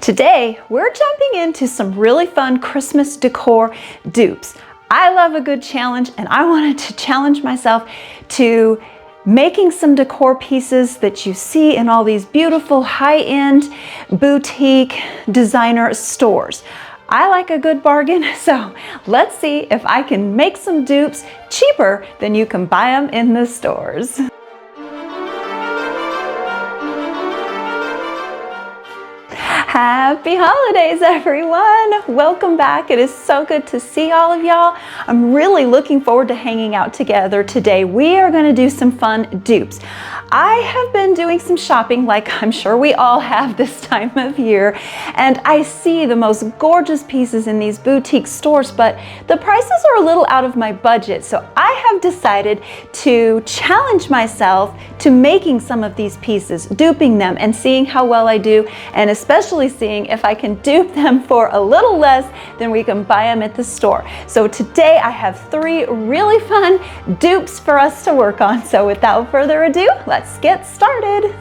Today, we're jumping into some really fun Christmas decor dupes. I love a good challenge, and I wanted to challenge myself to making some decor pieces that you see in all these beautiful high-end boutique designer stores. I like a good bargain, so let's see if I can make some dupes cheaper than you can buy them in the stores. Happy holidays, everyone! Welcome back. It is so good to see all of y'all. I'm really looking forward to hanging out together today. We are going to do some fun dupes. I have been doing some shopping, like I'm sure we all have this time of year, and I see the most gorgeous pieces in these boutique stores, but the prices are a little out of my budget, so I have decided to challenge myself to making some of these pieces, duping them and seeing how well I do, and especially seeing if I can dupe them for a little less than we can buy them at the store. So today I have 3 really fun dupes for us to work on. So without further ado, let's get started.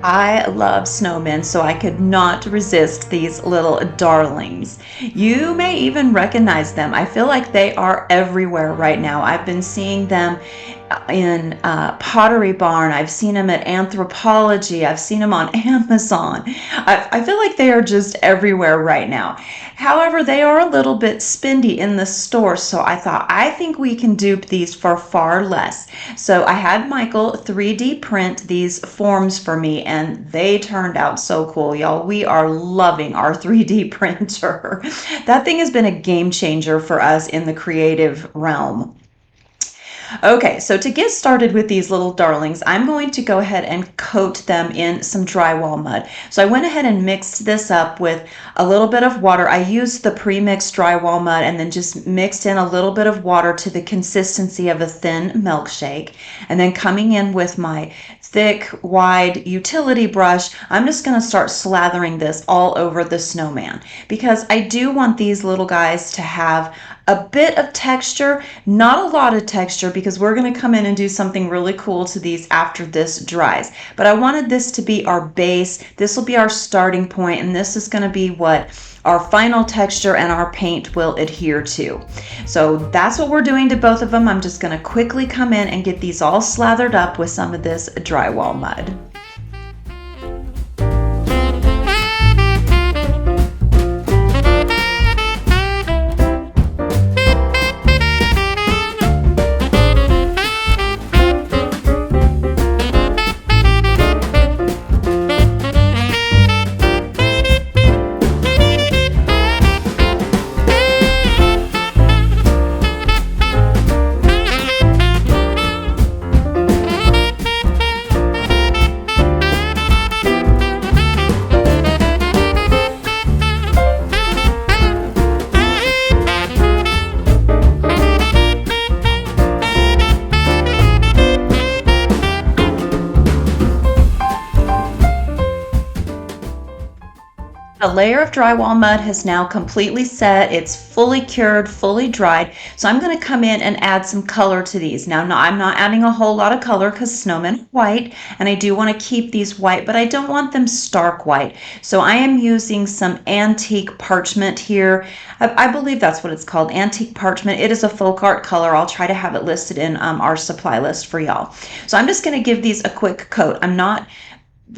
I love snowmen, so I could not resist these little darlings. You may even recognize them. I feel like they are everywhere right now. I've been seeing them in Pottery Barn. I've seen them at Anthropology. I've seen them on Amazon. I feel like they are just everywhere right now. However, they are a little bit spendy in the store, so I think we can dupe these for far less. So I had Michael 3D print these forms for me, and they turned out so cool, y'all. We are loving our 3D printer. That thing has been a game changer for us in the creative realm. Okay, so to get started with these little darlings, I'm going to go ahead and coat them in some drywall mud. So I went ahead and mixed this up with a little bit of water. I used the pre-mixed drywall mud and then just mixed in a little bit of water to the consistency of a thin milkshake. And then coming in with my thick, wide utility brush, I'm just going to start slathering this all over the snowman, because I do want these little guys to have a bit of texture, not a lot of texture, because we're going to come in and do something really cool to these after this dries. But I wanted this to be our base. This will be our starting point, and this is going to be what our final texture and our paint will adhere to. So that's what we're doing to both of them. I'm just going to quickly come in and get these all slathered up with some of this drywall mud. A layer of drywall mud has now completely set. It's fully cured, fully dried. So I'm going to come in and add some color to these. Now, I'm not adding a whole lot of color because snowmen are white, and I do want to keep these white, but I don't want them stark white. So I am using some antique parchment here. I believe that's what it's called, antique parchment. It is a folk art color. I'll try to have it listed in our supply list for y'all. So I'm just going to give these a quick coat. I'm not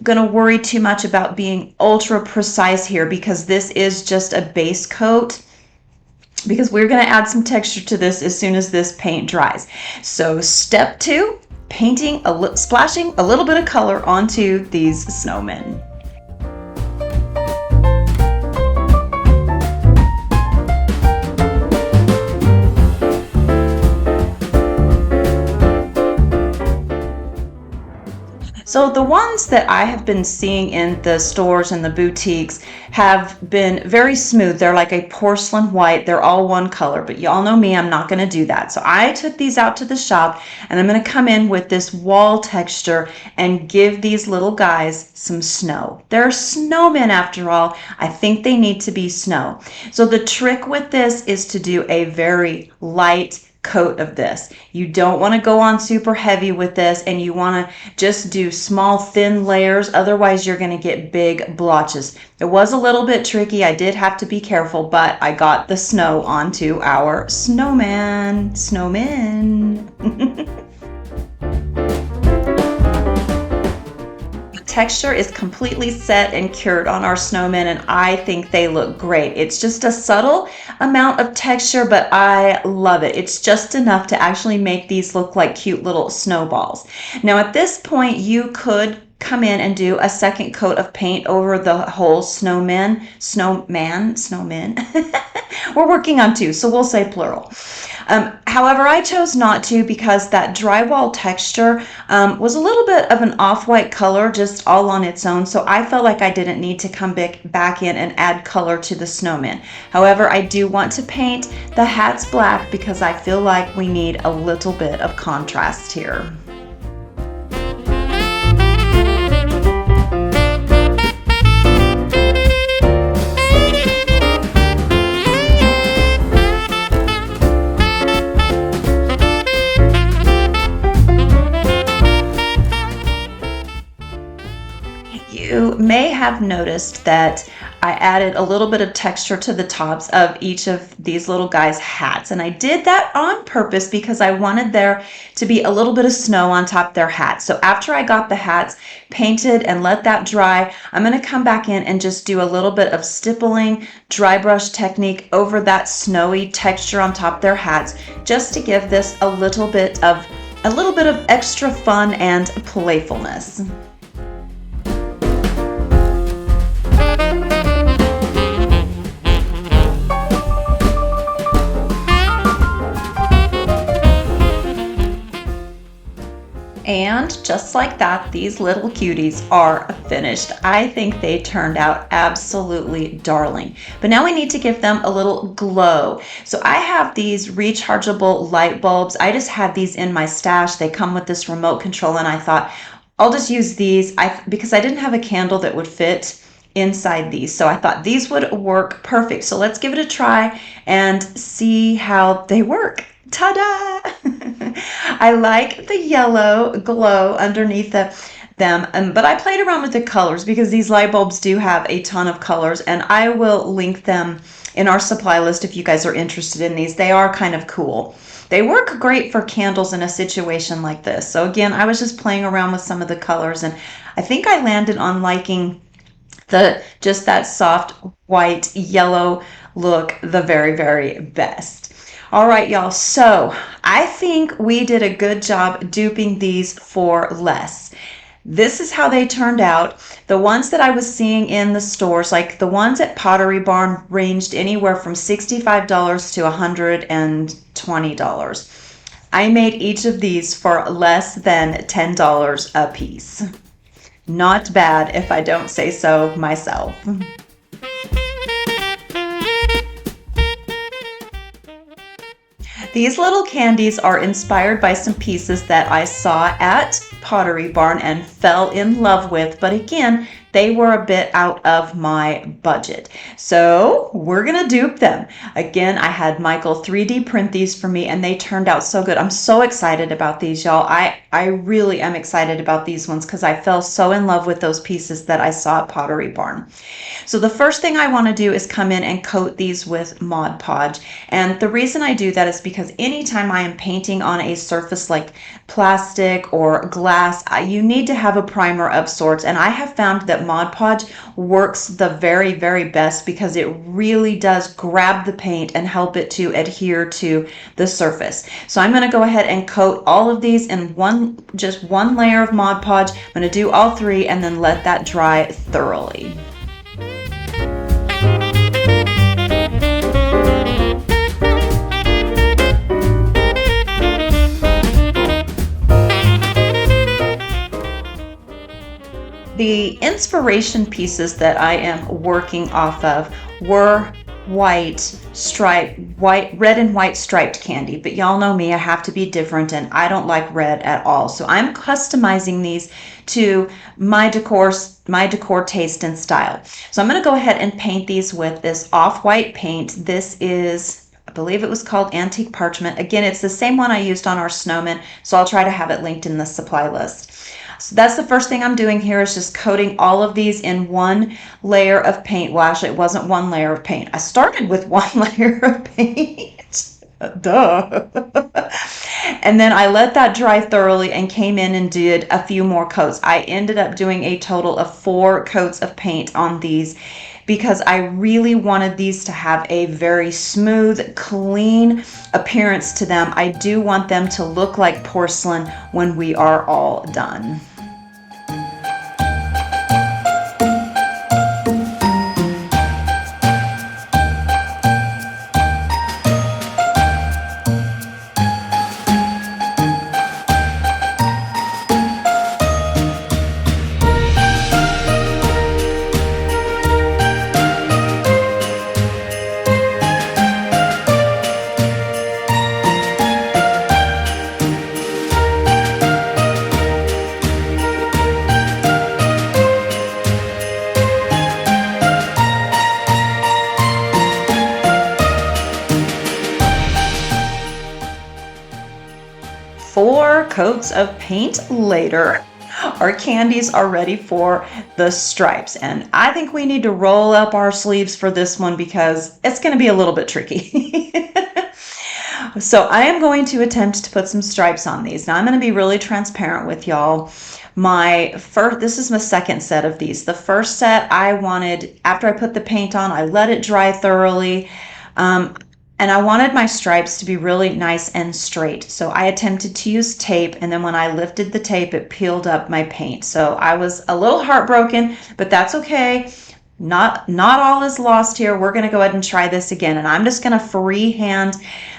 going to worry too much about being ultra precise here, because this is just a base coat, because we're going to add some texture to this as soon as this paint dries. So step 2, splashing a little bit of color onto these snowmen. So the ones that I have been seeing in the stores and the boutiques have been very smooth. They're like a porcelain white. They're all one color, but y'all know me, I'm not going to do that. So I took these out to the shop, and I'm going to come in with this wall texture and give these little guys some snow. They're snowmen after all. I think they need to be snow. So the trick with this is to do a very light coat of this. You don't want to go on super heavy with this, and you want to just do small thin layers, otherwise you're going to get big blotches. It was a little bit tricky. I did have to be careful, but I got the snow onto our snowmen. Texture is completely set and cured on our snowmen, and I think they look great. It's just a subtle amount of texture, but I love it. It's just enough to actually make these look like cute little snowballs. Now at this point, you could come in and do a second coat of paint over the whole snowmen. We're working on two, so we'll say plural. However, I chose not to because that drywall texture was a little bit of an off-white color just all on its own, so I felt like I didn't need to come back in and add color to the snowman. However, I do want to paint the hats black because I feel like we need a little bit of contrast here. You may have noticed that I added a little bit of texture to the tops of each of these little guys' hats, and I did that on purpose because I wanted there to be a little bit of snow on top of their hats. So after I got the hats painted and let that dry, I'm going to come back in and just do a little bit of stippling dry brush technique over that snowy texture on top of their hats, just to give this a little bit of extra fun and playfulness. And just like that, these little cuties are finished. I think they turned out absolutely darling. But now we need to give them a little glow. So I have these rechargeable light bulbs. I just had these in my stash. They come with this remote control, and I thought I'll just use these because I didn't have a candle that would fit inside these. So I thought these would work perfect. So let's give it a try and see how they work. Ta-da! I like the yellow glow underneath them, but I played around with the colors because these light bulbs do have a ton of colors, and I will link them in our supply list if you guys are interested in these. They are kind of cool. They work great for candles in a situation like this. So again, I was just playing around with some of the colors, and I think I landed on liking just that soft white yellow look the very, very best. All right, y'all, so I think we did a good job duping these for less. This is how they turned out. The ones that I was seeing in the stores, like the ones at Pottery Barn, ranged anywhere from $65 to $120. I made each of these for less than $10 a piece. Not bad if I don't say so myself. These little candies are inspired by some pieces that I saw at Pottery Barn and fell in love with, but again, they were a bit out of my budget. So we're gonna dupe them. Again, I had Michael 3D print these for me, and they turned out so good. I'm so excited about these, y'all. I really am excited about these ones because I fell so in love with those pieces that I saw at Pottery Barn. So the first thing I want to do is come in and coat these with Mod Podge. And the reason I do that is because anytime I am painting on a surface like plastic or glass, you need to have a primer of sorts. And I have found that Mod Podge works the very, very best because it really does grab the paint and help it to adhere to the surface. So I'm going to go ahead and coat all of these in just one layer of Mod Podge. I'm going to do all three and then let that dry thoroughly. The inspiration pieces that I am working off of were red and white striped candy, but y'all know me, I have to be different and I don't like red at all. So I'm customizing these to my decor taste and style. So I'm going to go ahead and paint these with this off-white paint. This is believe it was called Antique Parchment. Again, it's the same one I used on our snowman, so I'll try to have it linked in the supply list. So that's the first thing I'm doing here, is just coating all of these in one layer of paint. Well, actually, it wasn't one layer of paint. I started with one layer of paint. Duh. And then I let that dry thoroughly and came in and did a few more coats. I ended up doing a total of 4 coats of paint on these, because I really wanted these to have a very smooth, clean appearance to them. I do want them to look like porcelain when we are all done. Four coats of paint later, our candies are ready for the stripes. And I think we need to roll up our sleeves for this one because it's going to be a little bit tricky. So I am going to attempt to put some stripes on these. Now I'm going to be really transparent with y'all. This is my second set of these. The first set I wanted, after I put the paint on, I let it dry thoroughly. And I wanted my stripes to be really nice and straight. So I attempted to use tape, and then when I lifted the tape, it peeled up my paint. So I was a little heartbroken, but that's okay. Not all is lost here. We're going to go ahead and try this again, and I'm just going to freehand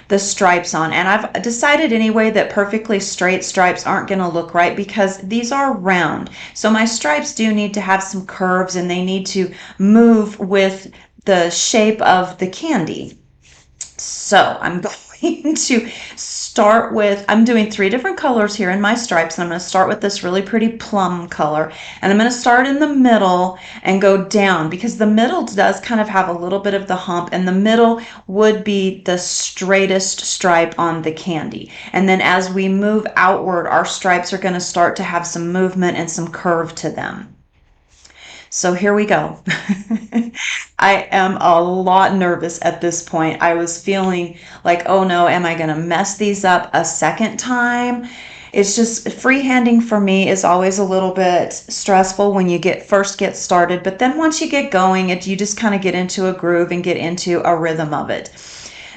the stripes on. And I've decided anyway that perfectly straight stripes aren't going to look right because these are round. So my stripes do need to have some curves, and they need to move with the shape of the candy. So I'm going to start with, I'm doing 3 different colors here in my stripes, and I'm going to start with this really pretty plum color, and I'm going to start in the middle and go down, because the middle does kind of have a little bit of the hump, and the middle would be the straightest stripe on the candy. And then as we move outward, our stripes are going to start to have some movement and some curve to them. So here we go. I am a lot nervous at this point. I was feeling like, oh no, am I going to mess these up a second time? It's just, freehanding for me is always a little bit stressful when you first get started. But then once you get going, you just kind of get into a groove and get into a rhythm of it.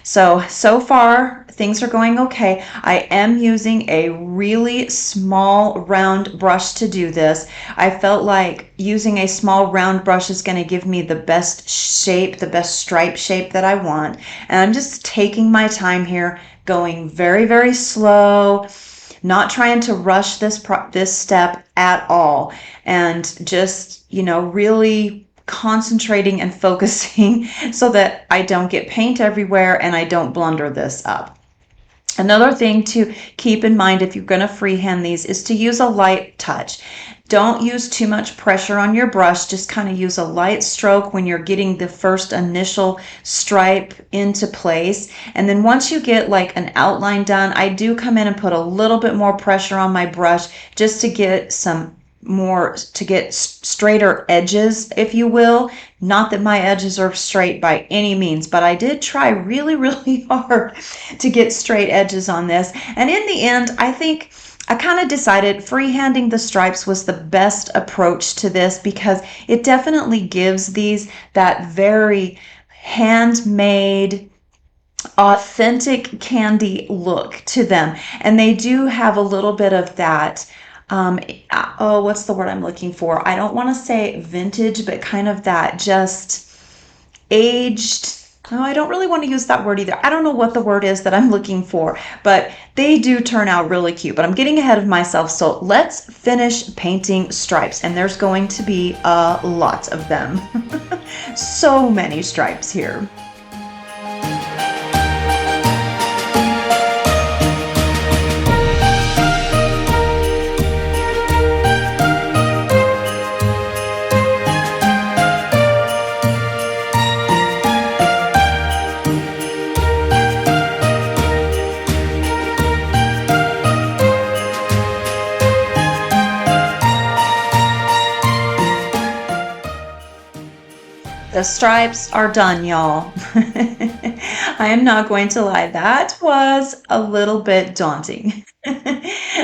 So far, things are going okay. I am using a really small round brush to do this. I felt like using a small round brush is going to give me the best shape, the best stripe shape that I want. And I'm just taking my time here, going very, very slow, not trying to rush this step at all, and just, really concentrating and focusing so that I don't get paint everywhere and I don't blunder this up. Another thing to keep in mind if you're going to freehand these is to use a light touch. Don't use too much pressure on your brush. Just kind of use a light stroke when you're getting the first initial stripe into place. And then once you get like an outline done, I do come in and put a little bit more pressure on my brush just to get straighter edges, if you will. Not that my edges are straight by any means, but I did try really, really hard to get straight edges on this. And in the end, I think I kind of decided freehanding the stripes was the best approach to this, because it definitely gives these that very handmade, authentic candy look to them. And they do have a little bit of that what's the word I'm looking for? I don't want to say vintage, but kind of that just aged. No, I don't really want to use that word either. I don't know what the word is that I'm looking for, but they do turn out really cute. But I'm getting ahead of myself, so let's finish painting stripes. And there's going to be a lot of them. So many stripes here. The stripes are done, y'all. I am not going to lie. That was a little bit daunting.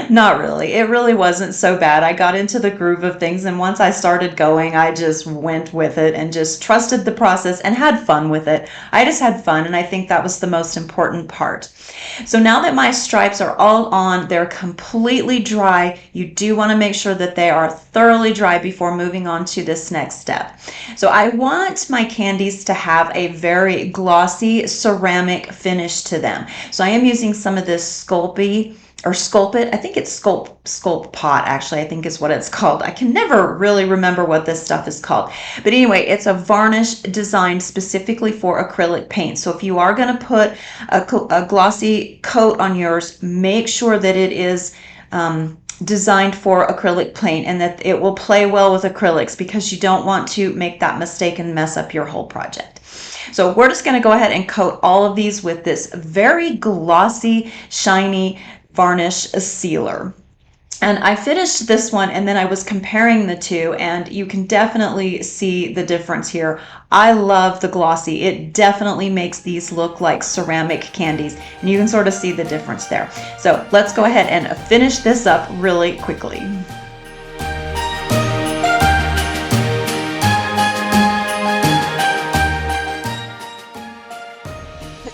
Not really. It really wasn't so bad. I got into the groove of things, and once I started going, I just went with it and just trusted the process and had fun with it. I just had fun, and I think that was the most important part. So now that my stripes are all on, they're completely dry. You do want to make sure that they are thoroughly dry before moving on to this next step. So I want my candies to have a very glossy ceramic finish to them. So I am using some of this Sculpt. I think it's Sculpt Pot, actually, I think is what it's called. I can never really remember what this stuff is called. But anyway, it's a varnish designed specifically for acrylic paint. So if you are going to put a glossy coat on yours, make sure that it is designed for acrylic paint and that it will play well with acrylics, because you don't want to make that mistake and mess up your whole project. So we're just going to go ahead and coat all of these with this very glossy, shiny varnish sealer. And I finished this one, and then I was comparing the two, and you can definitely see the difference here. I love the glossy. It definitely makes these look like ceramic candies, and you can sort of see the difference there. So let's go ahead and finish this up really quickly.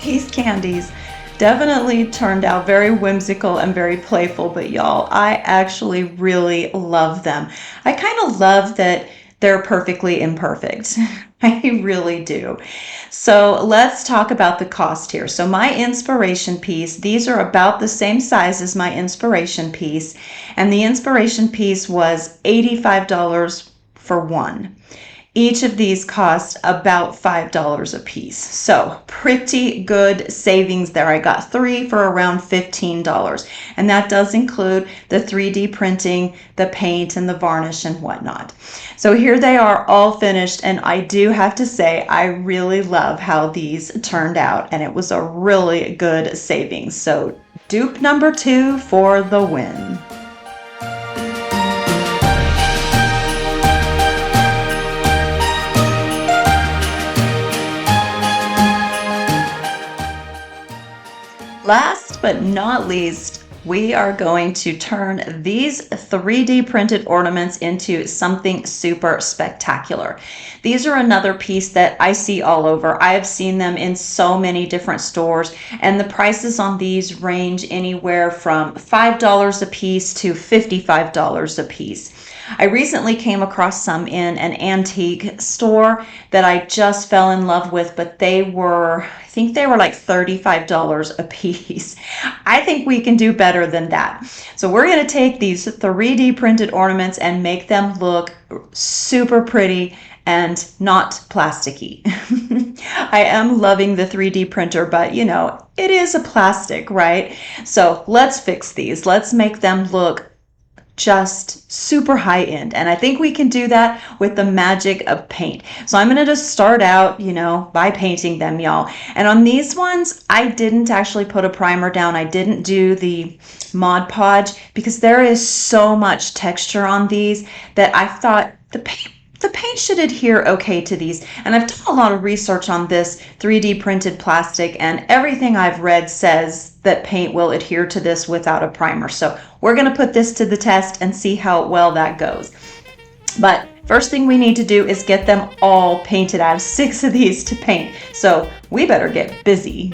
These candies definitely turned out very whimsical and very playful, but y'all, I actually really love them. I kind of love that they're perfectly imperfect. I really do. So let's talk about the cost here. So my inspiration piece, these are about the same size as my inspiration piece, and the inspiration piece was $85 for one. Each of these cost about $5 a piece. So pretty good savings there. I got 3 for around $15. And that does include the 3D printing, the paint, and the varnish and whatnot. So here they are all finished. And I do have to say, I really love how these turned out. And it was a really good savings. So dupe number 2 for the win. Last but not least, we are going to turn these 3D printed ornaments into something super spectacular. These are another piece that I see all over. I have seen them in so many different stores, and the prices on these range anywhere from $5 a piece to $55 a piece. I recently came across some in an antique store that I just fell in love with, but I think they were like $35 a piece. I think we can do better than that. So we're going to take these 3D printed ornaments and make them look super pretty and not plasticky. I am loving the 3D printer, but you know, it is a plastic, right? So let's fix these. Let's make them look just super high end. And I think we can do that with the magic of paint. So I'm going to just start out, by painting them, y'all. And on these ones, I didn't actually put a primer down. I didn't do the Mod Podge because there is so much texture on these that I thought the paint should adhere okay to these. And I've done a lot of research on this 3D printed plastic, and everything I've read says that paint will adhere to this without a primer. So we're going to put this to the test and see how well that goes. But first thing we need to do is get them all painted. I have 6 of these to paint, so we better get busy.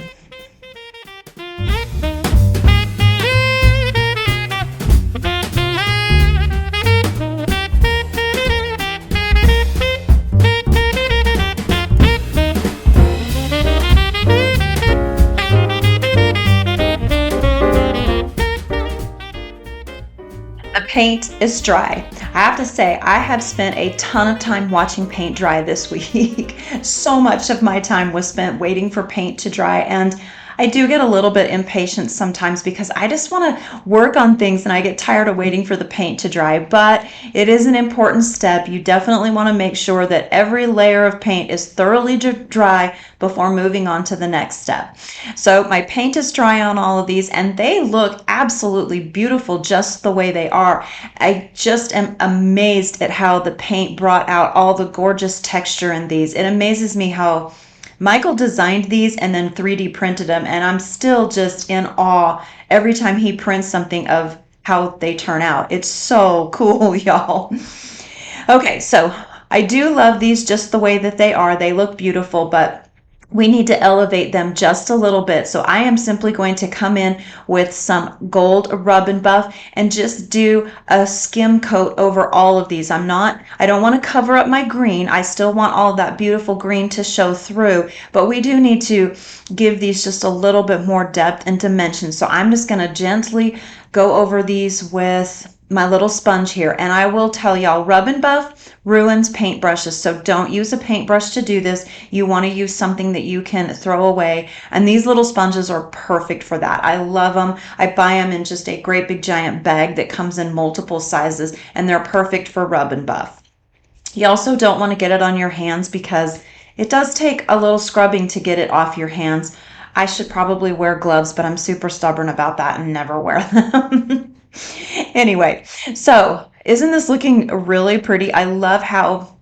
Paint is dry. I have to say, I have spent a ton of time watching paint dry this week. So much of my time was spent waiting for paint to dry, and I do get a little bit impatient sometimes because I just want to work on things and I get tired of waiting for the paint to dry, but it is an important step. You definitely want to make sure that every layer of paint is thoroughly dry before moving on to the next step. So my paint is dry on all of these and they look absolutely beautiful just the way they are. I just am amazed at how the paint brought out all the gorgeous texture in these. It amazes me how Michael designed these and then 3D printed them, and I'm still just in awe every time he prints something of how they turn out. It's so cool, y'all. Okay, so I do love these just the way that they are. They look beautiful, but we need to elevate them just a little bit. So I am simply going to come in with some gold rub and buff and just do a skim coat over all of these. I don't want to cover up my green. I still want all of that beautiful green to show through, but we do need to give these just a little bit more depth and dimension. So I'm just going to gently go over these with my little sponge here. And I will tell y'all, rub and buff ruins paintbrushes, so don't use a paintbrush to do this. You want to use something that you can throw away, and these little sponges are perfect for that. I love them. I buy them in just a great big giant bag that comes in multiple sizes, and they're perfect for rub and buff. You also don't want to get it on your hands because it does take a little scrubbing to get it off your hands. I should probably wear gloves, but I'm super stubborn about that and never wear them. Anyway, so isn't this looking really pretty? I love how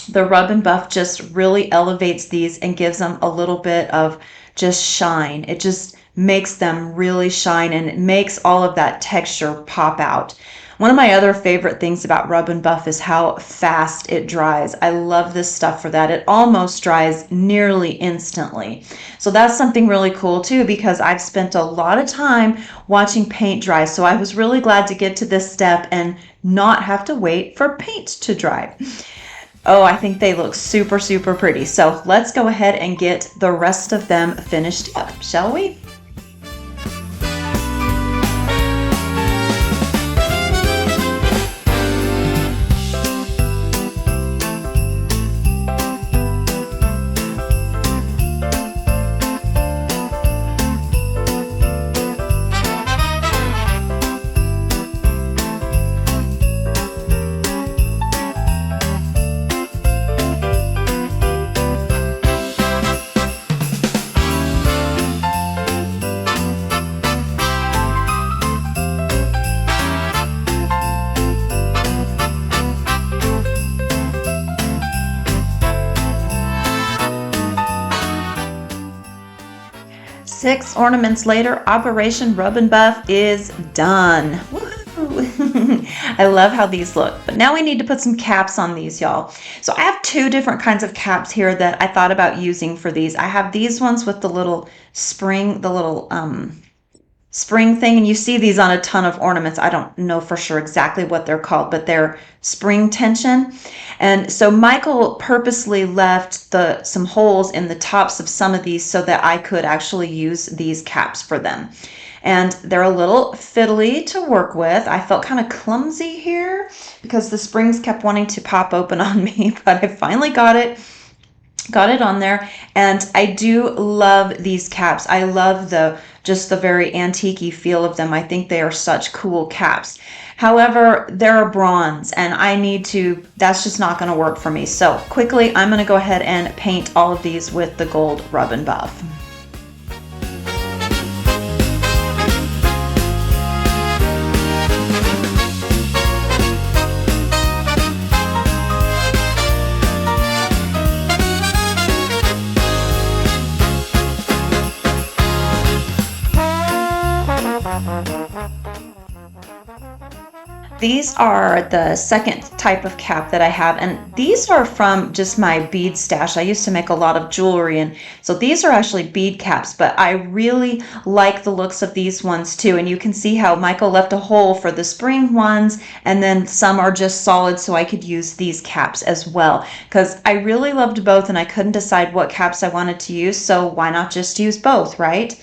the rub and buff just really elevates these and gives them a little bit of just shine. It just makes them really shine and it makes all of that texture pop out. One of my other favorite things about rub and buff is how fast it dries. I love this stuff for that. It almost dries nearly instantly. So that's something really cool too, because I've spent a lot of time watching paint dry. So I was really glad to get to this step and not have to wait for paint to dry. Oh, I think they look super, super pretty. So let's go ahead and get the rest of them finished up, shall we? Six ornaments later, Operation Rub and Buff is done. Woo! I love how these look, but now we need to put some caps on these, y'all. So I have two different kinds of caps here that I thought about using for these. I have these ones with the little spring, spring thing, and you see these on a ton of ornaments. I don't know for sure exactly what they're called, but they're spring tension. And so Michael purposely left some holes in the tops of some of these so that I could actually use these caps for them. And they're a little fiddly to work with. I felt kind of clumsy here because the springs kept wanting to pop open on me, but I finally got it on there. And I do love these caps. I love just the very antique-y feel of them. I think they are such cool caps. However, they're a bronze and that's just not going to work for me. So quickly, I'm going to go ahead and paint all of these with the gold rub and buff. These are the second type of cap that I have, and these are from just my bead stash. I used to make a lot of jewelry, and so these are actually bead caps, but I really like the looks of these ones too. And you can see how Michael left a hole for the spring ones, and then some are just solid, so I could use these caps as well, because I really loved both and I couldn't decide what caps I wanted to use, so why not just use both, right?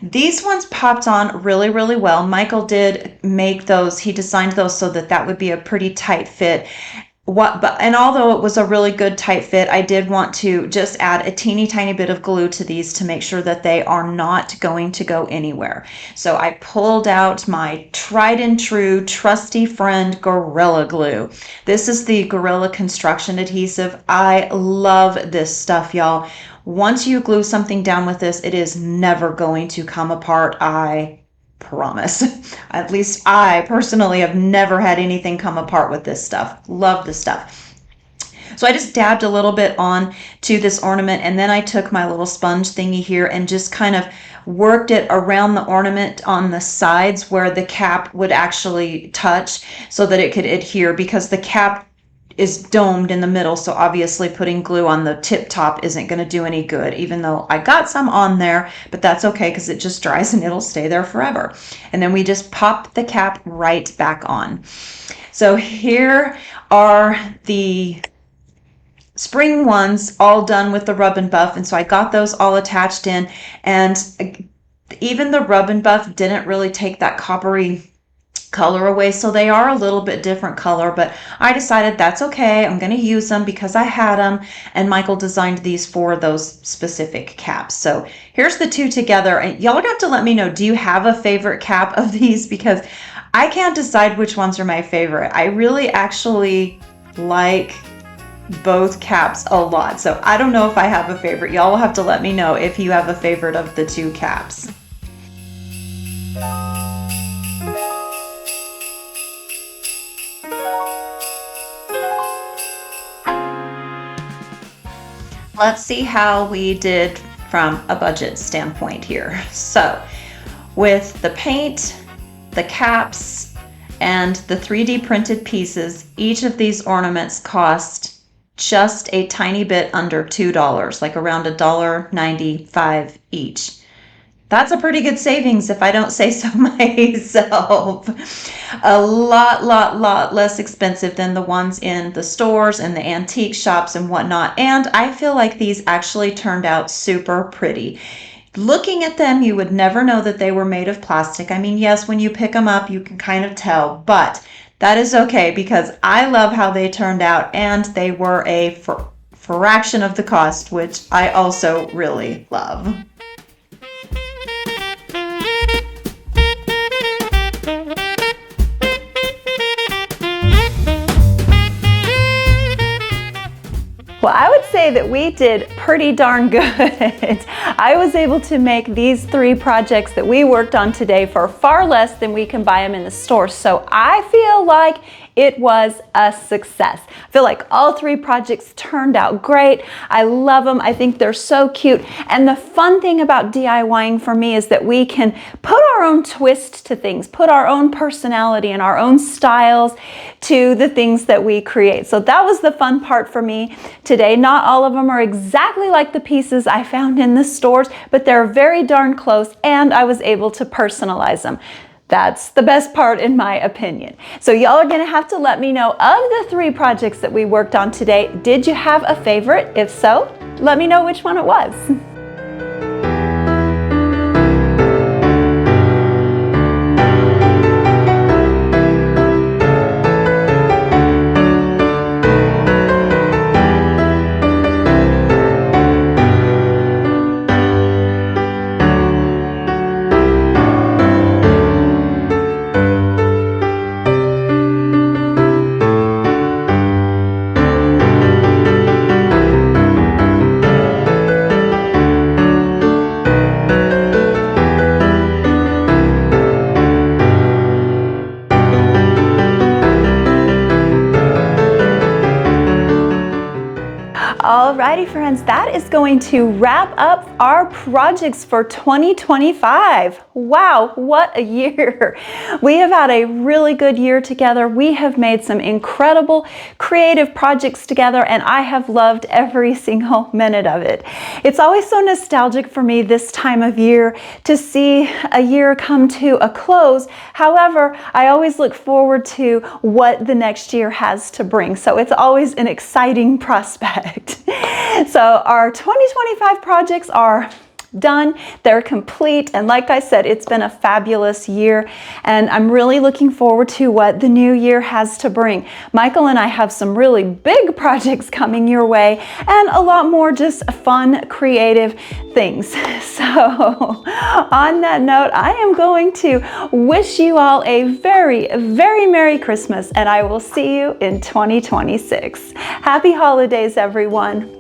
These ones popped on really, really well. Michael did make those. He designed those so that would be a pretty tight fit. and although it was a really good tight fit, I did want to just add a teeny tiny bit of glue to these to make sure that they are not going to go anywhere. So I pulled out my tried and true trusty friend Gorilla Glue. This is the Gorilla Construction Adhesive. I love this stuff, y'all. Once you glue something down with this, it is never going to come apart. I promise. At least I personally have never had anything come apart with this stuff. Love this stuff. So I just dabbed a little bit on to this ornament, and then I took my little sponge thingy here and just kind of worked it around the ornament on the sides where the cap would actually touch so that it could adhere, because the cap is domed in the middle, so obviously putting glue on the tip top isn't going to do any good, even though I got some on there, but that's okay because it just dries and it'll stay there forever. And then we just pop the cap right back on. So here are the spring ones all done with the rub and buff, and so I got those all attached in, and even the rub and buff didn't really take that coppery color away, so they are a little bit different color, but I decided that's okay. I'm going to use them because I had them, and Michael designed these for those specific caps. So here's the two together, and y'all have to let me know, do you have a favorite cap of these? Because I can't decide which ones are my favorite. I really actually like both caps a lot, so I don't know if I have a favorite. Y'all will have to let me know if you have a favorite of the two caps. Let's see how we did from a budget standpoint here. So with the paint, the caps, and the 3D printed pieces, each of these ornaments cost just a tiny bit under $2, like around $1.95 each. That's a pretty good savings if I don't say so myself. A lot less expensive than the ones in the stores and the antique shops and whatnot. And I feel like these actually turned out super pretty. Looking at them, you would never know that they were made of plastic. I mean, yes, when you pick them up, you can kind of tell, but that is okay because I love how they turned out, and they were a fraction of the cost, which I also really love. Well, I would say that we did pretty darn good. I was able to make these 3 projects that we worked on today for far less than we can buy them in the store. So I feel like it was a success. I feel like all 3 projects turned out great. I love them. I think they're so cute. And the fun thing about DIYing for me is that we can put our own twist to things, put our own personality and our own styles to the things that we create. So that was the fun part for me today. Not all of them are exactly like the pieces I found in the stores, but they're very darn close, and I was able to personalize them. That's the best part in my opinion. So y'all are gonna have to let me know, of the 3 projects that we worked on today, did you have a favorite? If so, let me know which one it was. Alrighty friends, that is going to wrap up our projects for 2025. Wow, what a year. We have had a really good year together. We have made some incredible creative projects together, and I have loved every single minute of it. It's always so nostalgic for me this time of year to see a year come to a close. However, I always look forward to what the next year has to bring. So it's always an exciting prospect. So our 2025 projects are done. They're complete. And like I said, it's been a fabulous year. And I'm really looking forward to what the new year has to bring. Michael and I have some really big projects coming your way and a lot more just fun, creative things. So on that note, I am going to wish you all a very, very Merry Christmas, and I will see you in 2026. Happy holidays, everyone.